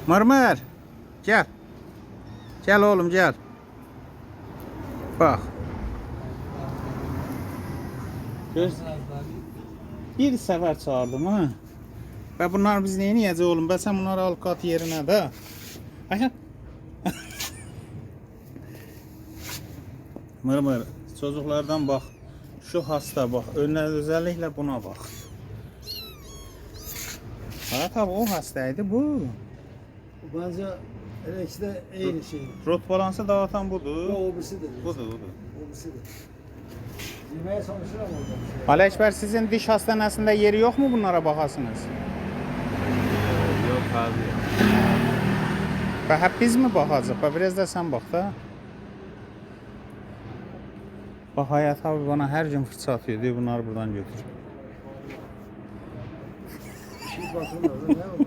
Mırmır. Gel. Gel oğlum gel. Bak. Göz. Bir sefer çağırdım ha. Ve bunlar biz neyini yiyeceğiz oğlum? Ben sen bunları al kat yerine de. Ayşe. Mırmır. Çocuklardan bak. Şu hasta bak. Önüne özellikle buna bak. Ha tabi o hastaydı bu. Bence ikisi de aynı şey. Rot balansı dağıtan budur. O birisi de. Budur. O birisi de. Yemeğe çalışır ama orada. Ali Ekber, sizin diş hastanesinde yeri yok mu bunlara bakasınız? Yok abi. Ve hep biz mi bakacağız? Ve biraz da sen bak da. Bak Hayat abi bana her gün fırça atıyor diyor bunları buradan götür. Şimdi bakın orada ne var?